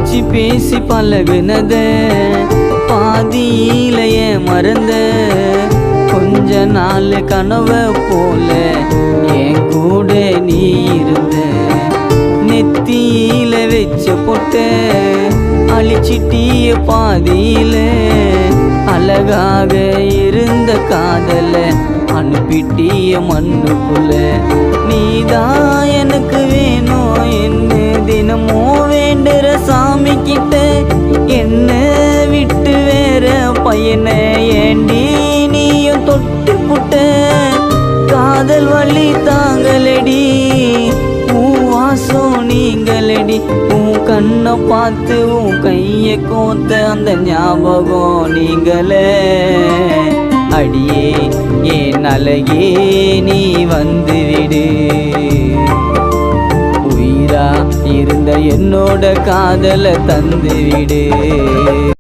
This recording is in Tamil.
சிரிச்சு பேசி பழகுனத பாதியிலையே மறந்த கொஞ்ச நாள் கனவை போல என் கூட நீ இருந்த நெத்தியில வச்ச பொட்ட அழிச்சிட்டிய பாதியில அழகாக இருந்த காதல அனுப்பிட்டிய மண்ணுக்குள்ள நீதான் எனக்கு வேணும் என்ன தினமோ வேண்டுற சாமி கிட்ட என்ன விட்டு வேற பையனை ஏண்டி நீயும் தொட்டு புட்ட காதல் வழி தாங்களடி உன் வாசம் நீங்களடி உன் கண்ணை பார்த்து உன் கையை கோத்த அந்த ஞாபகம் நீங்களே அடியே என் அழகே நீ வந்து விடு உயிரா இருந்த என்னோட காதலை தந்து விடு